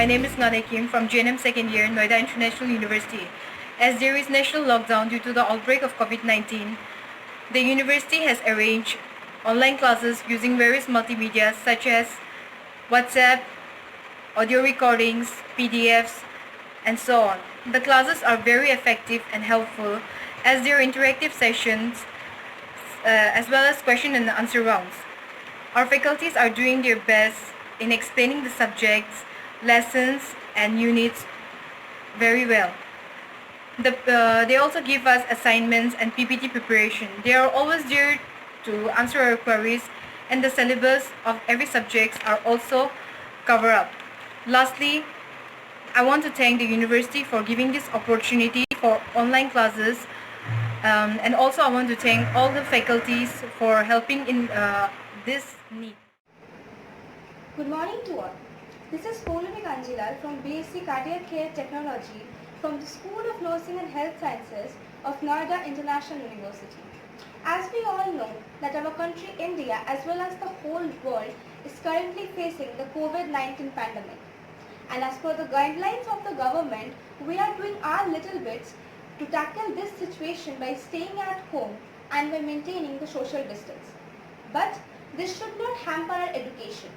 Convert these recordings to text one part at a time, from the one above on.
name is Ngane Kim from JNM second year, Noida International University. As there is national lockdown due to the outbreak of COVID-19, the university has arranged online classes using various multimedia such as WhatsApp, audio recordings, PDFs, and so on. The classes are very effective and helpful as they are interactive sessions as well as question and answer rounds. Our faculties are doing their best in explaining the subjects, lessons, and units very well. They also give us assignments and PPT preparation. They are always there to answer our queries, and the syllabus of every subject are also covered up. Lastly, I want to thank the university for giving this opportunity for online classes, and also I want to thank all the faculties for helping in this need. Good morning to all. This is Poulami Kanjilal from BSc Cardiac Care Technology from the School of Nursing and Health Sciences of Noida International University. As we all know that our country India as well as the whole world is currently facing the COVID-19 pandemic. And as per the guidelines of the government, we are doing our little bits to tackle this situation by staying at home and by maintaining the social distance. But this should not hamper our education.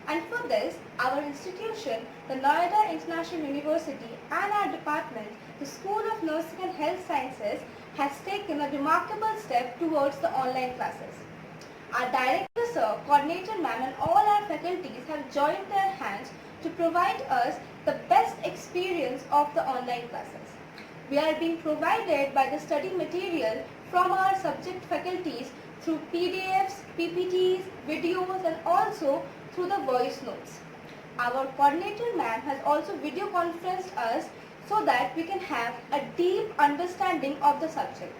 And for this, our institution, the Noida International University and our department, the School of Nursing and Health Sciences, has taken a remarkable step towards the online classes. Our director sir, coordinator ma'am and all our faculties have joined their hands to provide us the best experience of the online classes. We are being provided by the study material from our subject faculties through PDFs, PPTs, videos and also through the voice notes. Our coordinator ma'am has also video conferenced us so that we can have a deep understanding of the subject.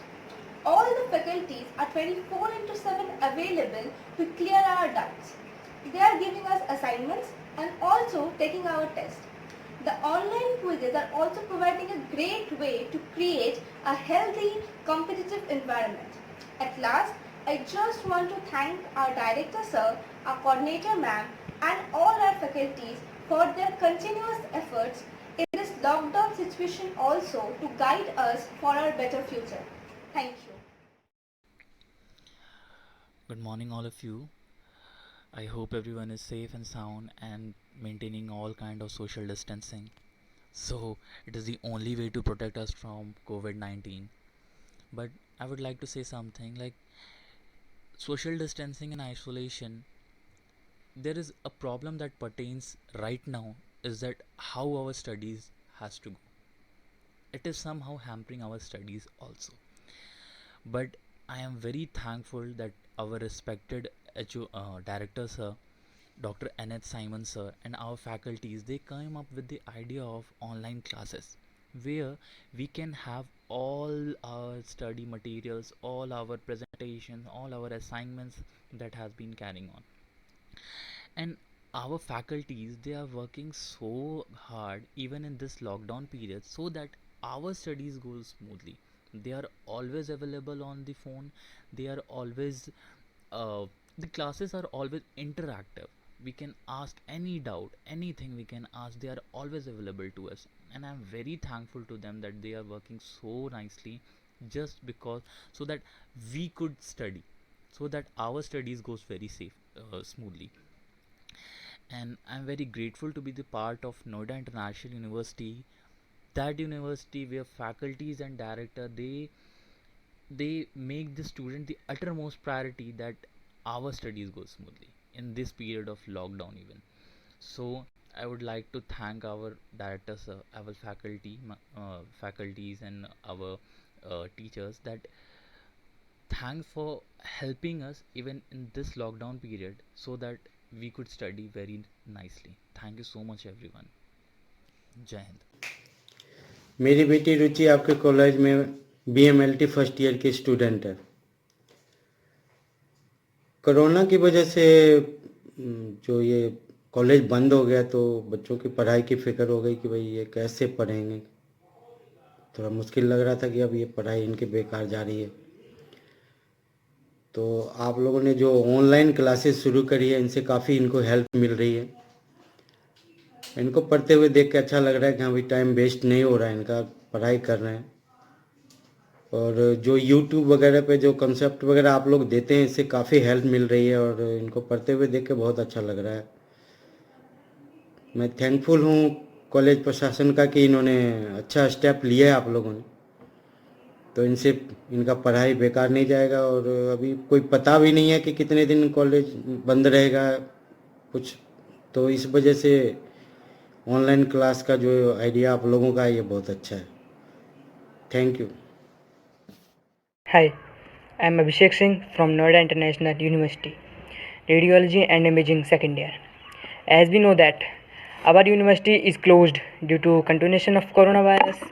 All the faculties are 24/7 available to clear our doubts. They are giving us assignments and also taking our test. The online quizzes are also providing a great way to create a healthy, competitive environment. At last, I just want to thank our director sir, our coordinator ma'am and all our faculties for their continuous efforts in this lockdown situation also to guide us for our better future. Thank you. Good morning, all of you. I hope everyone is safe and sound and maintaining all kind of social distancing. So it is the only way to protect us from COVID-19. But I would like to say something like social distancing and isolation. There is a problem that pertains right now is that how our studies has to go. It is somehow hampering our studies also. But I am very thankful that our respected director sir, Dr. Annette Simon sir, and our faculties they came up with the idea of online classes where we can have all our study materials, all our presentations, all our assignments that has been carrying on. And our faculties they are working so hard even in this lockdown period so that our studies go smoothly. They are always available on the phone. They are always uh, the classes are always interactive. We can ask any doubt, anything we can ask. They are always available to us, and I'm very thankful to them that they are working so nicely, just because so that we could study, so that our studies goes very safe, smoothly. And I'm very grateful to be the part of Noida International University. That university where faculties and director they make the student the uttermost priority that our studies go smoothly in this period of lockdown even. So I would like to thank our directors, our faculties and our teachers that thanks for helping us even in this lockdown period so that we could study very nicely. Thank you so much everyone. Jai Hind. मेरी बेटी रुचि आपके college में BMLT first year की student है। Corona की वजह से जो ये कॉलेज बंद हो गया तो बच्चों की पढ़ाई की फिक्र हो गई कि भाई ये कैसे पढ़ेंगे। थोड़ा मुश्किल लग रहा था कि अब ये पढ़ाई इनकी बेकार जा रही है। तो आप लोगों ने जो ऑनलाइन क्लासेस शुरू करी है इनसे काफ़ी इनको हेल्प मिल रही है। इनको पढ़ते हुए देख के अच्छा लग रहा है कि हाँ भाई टाइम वेस्ट नहीं हो रहा है इनका, पढ़ाई कर रहे हैं। और जो यूट्यूब वगैरह पे जो कंसेप्ट वगैरह आप लोग देते हैं इससे काफ़ी हेल्प मिल रही है और इनको पढ़ते हुए देख के बहुत अच्छा लग रहा है। मैं थैंकफुल हूँ कॉलेज प्रशासन का कि इन्होंने अच्छा स्टेप लिया है आप लोगों ने, तो इनसे इनका पढ़ाई बेकार नहीं जाएगा। और अभी कोई पता भी नहीं है कि कितने दिन कॉलेज बंद रहेगा कुछ, तो इस वजह से ऑनलाइन क्लास का जो आइडिया आप लोगों का है ये बहुत अच्छा है। Thank you. Hi, I am Abhishek Singh from Noida International University, Radiology and Imaging second year. As we know that our university is closed due to continuation of coronavirus,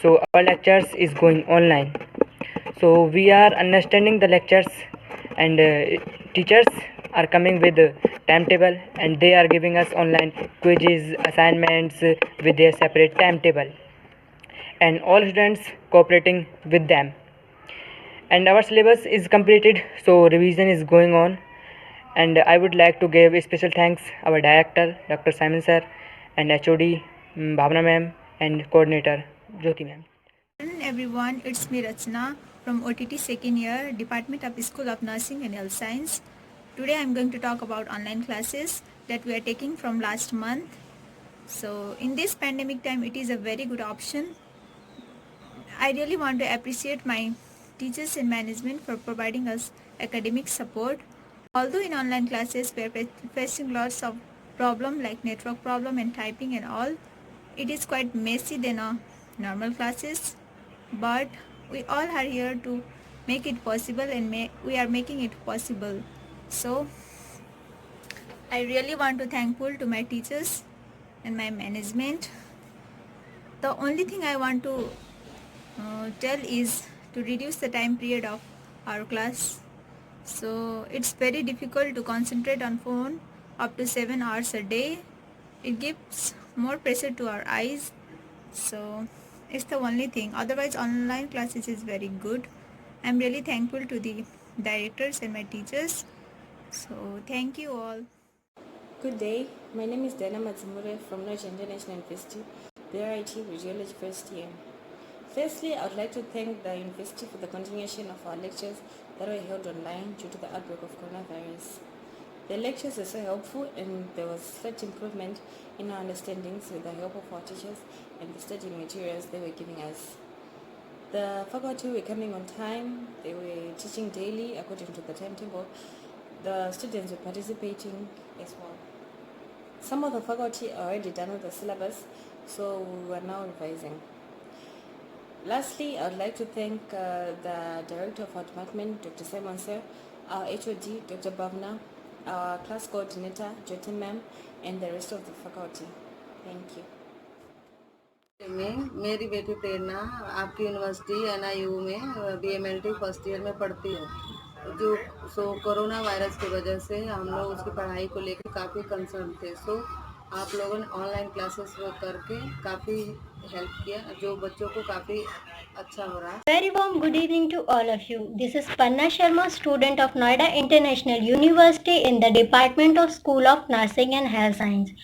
so our lectures is going online. So we are understanding the lectures and teachers are coming with timetable and they are giving us online quizzes, assignments with their separate timetable and all students cooperating with them, and our syllabus is completed, so revision is going on. And I would like to give a special thanks our director Dr. Simon sir and HOD Bhavna ma'am and coordinator Jyoti ma'am. Hello everyone, it's me Rachna from OTT second year, Department of School of Nursing and Health Science. Today I'm going to talk about online classes that we are taking from last month. So in this pandemic time, it is a very good option. I really want to appreciate my teachers and management for providing us academic support. Although in online classes we are facing lots of problem like network problem and typing and all, it is quite messy than normal classes, but we all are here to make it possible and we are making it possible. So I really want to thankful to my teachers and my management. The only thing I want to tell is to reduce the time period of our class. So it's very difficult to concentrate on phone up to 7 hours a day. It gives more pressure to our eyes. So it's the only thing. Otherwise online classes is very good. I'm really thankful to the directors and my teachers. So thank you all. Good day, my name is Diana Matsumure from Noida International University, BRIT Radiology first year. Firstly, I would like to thank the university for the continuation of our lectures that were held online due to the outbreak of coronavirus. The lectures were so helpful and there was such improvement in our understandings with the help of our teachers and the study materials they were giving us. The faculty were coming on time, they were teaching daily according to the timetable. The students were participating as well. Some of the faculty are already done with the syllabus, so we are now revising. Lastly, I would like to thank the director of our department, Dr. Simon sir, our HOD, Dr. Bhavna, our class coordinator, Jyoti ma'am, and the rest of the faculty. Thank you. में मेरी बेटी प्रेरणा आपकी university NIU में BMLT first year में पढ़ती है। जो corona virus की वजह से हम लोग उसकी पढ़ाई को लेकर काफ़ी कंसर्न थे। आप लोगों ने ऑनलाइन क्लासेस करके काफ़ी हेल्प किया, जो बच्चों को काफ़ी अच्छा हो रहा है। Very warm good evening to all of you. This is Panna Sharma, student of Noida International University in the Department of School of Nursing and Health Science.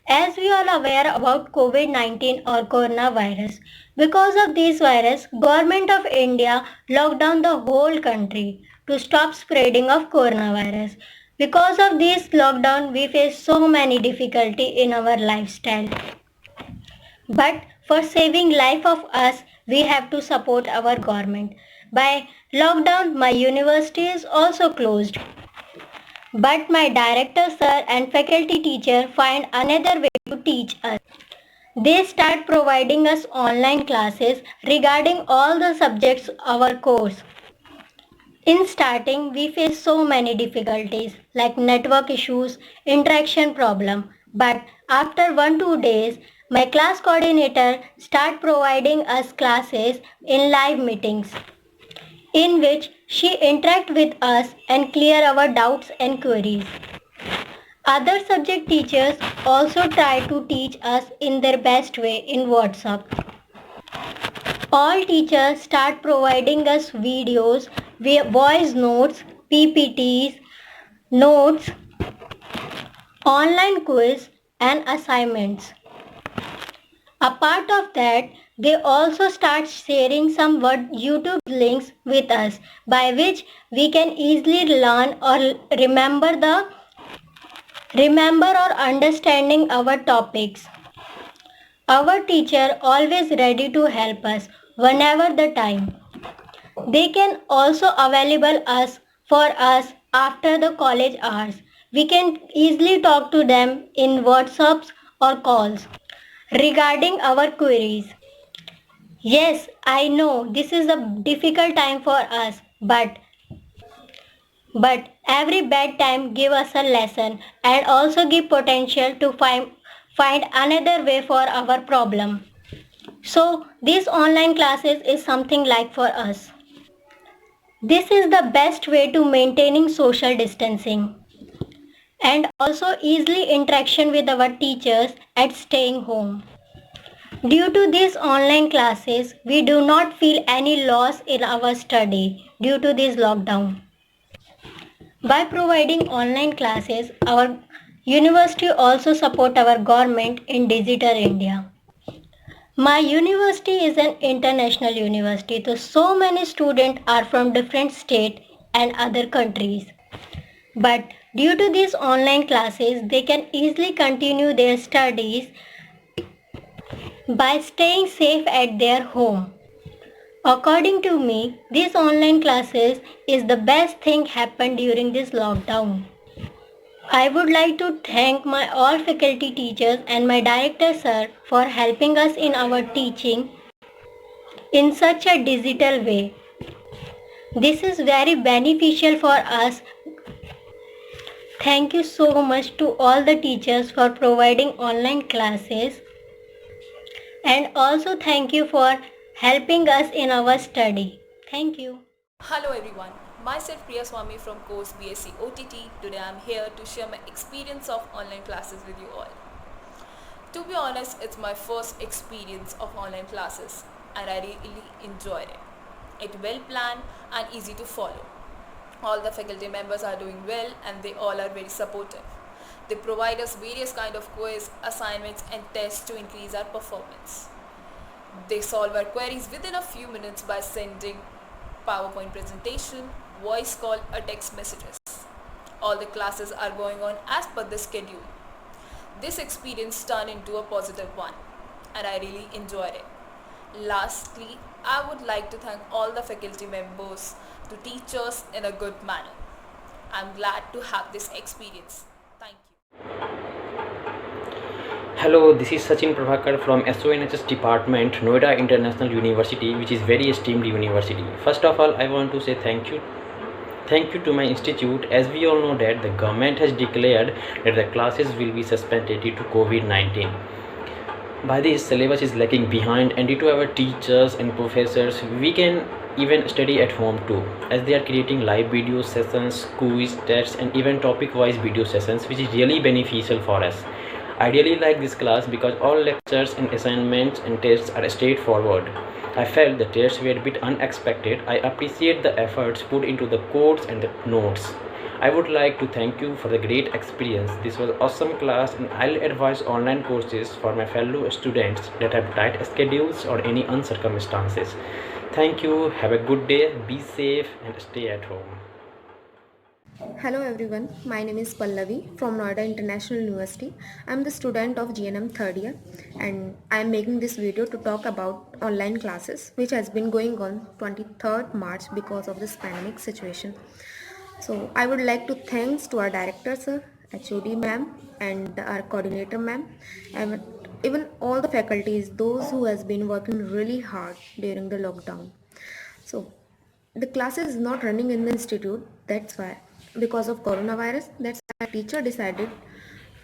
As we all aware about COVID-19 or coronavirus, because of this virus, Government of India locked down the whole country to stop spreading of coronavirus. Because of this lockdown, we face so many difficulty in our lifestyle. But for saving life of us, we have to support our government. By lockdown, my university is also closed. But my director sir and faculty teacher find another way to teach us. They start providing us online classes regarding all the subjects our course. In starting, we face so many difficulties like network issues, interaction problem. But after 1-2 days, my class coordinator start providing us classes in live meetings, in which she interact with us and clear our doubts and queries. Other subject teachers also try to teach us in their best way in WhatsApp. All teachers start providing us videos, voice notes, PPTs, notes, online quiz and assignments. Apart of that, they also start sharing some YouTube links with us by which we can easily learn or remember or understanding our topics. Our teacher always ready to help us whenever the time. They can also available us for us after the college hours. We can easily talk to them in WhatsApps or calls regarding our queries. Yes, I know this is a difficult time for us, but every bad time give us a lesson and also give potential to find another way for our problem. So these online classes is something like for us. This is the best way to maintaining social distancing and also easily interaction with our teachers at staying home. Due to these online classes, we do not feel any loss in our study due to this lockdown. By providing online classes, our university also support our government in digital India. My university is an international university, so many students are from different states and other countries. But due to these online classes, they can easily continue their studies by staying safe at their home. According to me, these online classes is the best thing happened during this lockdown. I would like to thank my all faculty teachers and my director sir for helping us in our teaching in such a digital way. This is very beneficial for us. Thank you so much to all the teachers for providing online classes, and also thank you for helping us in our study. Thank you. Hello everyone, myself Priya Swami from course BSc OTT. Today I am here to share my experience of online classes with you all. To be honest, it's my first experience of online classes and I really enjoyed it. It's well planned and easy to follow. All the faculty members are doing well and they all are very supportive. They provide us various kind of quiz, assignments and tests to increase our performance. They solve our queries within a few minutes by sending PowerPoint presentation, voice call or text messages. All the classes are going on as per the schedule. This experience turned into a positive one and I really enjoyed it. Lastly, I would like to thank all the faculty members to teach us in a good manner. I'm glad to have this experience. Thank you. Hello, this is Sachin Prabhakar from SONHS Department, Noida International University, which is very esteemed university. First of all, I want to say thank you. Thank you to my institute. As we all know that the government has declared that the classes will be suspended due to COVID-19. By this, syllabus is lagging behind and due to our teachers and professors, we can even study at home too, as they are creating live video sessions, quiz, tests and even topic-wise video sessions, which is really beneficial for us. I really like this class because all lectures and assignments and tests are straightforward. I felt the tests were a bit unexpected. I appreciate the efforts put into the codes and the notes. I would like to thank you for the great experience. This was awesome class and I'll advise online courses for my fellow students that have tight schedules or any uncircumstances. Thank you. Have a good day. Be safe and stay at home. Hello everyone, my name is Pallavi from Noida International University. I am the student of GNM third year and I am making this video to talk about online classes which has been going on 23rd March because of this pandemic situation. So I would like to thanks to our director sir, HOD ma'am and our coordinator ma'am and even all the faculties, those who has been working really hard during the lockdown. So the classes is not running in the institute, that's why because of coronavirus, that's why our teacher decided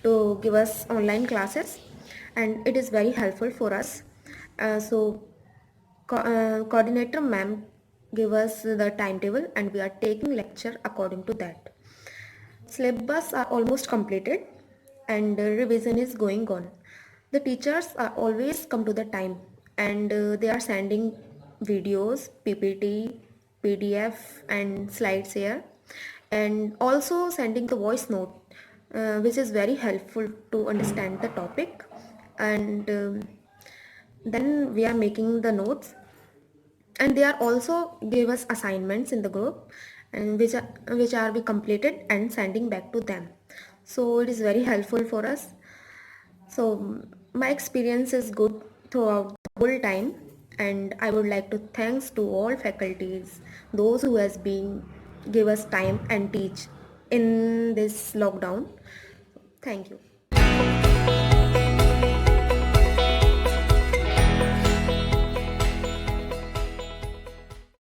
to give us online classes and it is very helpful for us. Coordinator ma'am give us the timetable and we are taking lecture according to that. Syllabus are almost completed and revision is going on. The teachers are always come to the time and they are sending videos, PPT, PDF and slides here, and also sending the voice note which is very helpful to understand the topic. And then we are making the notes, and they are also gave us assignments in the group, and which are be completed and sending back to them. So it is very helpful for us. So my experience is good throughout the whole time, and I would like to thanks to all faculties, those who has been give us time and teach in this lockdown. Thank you.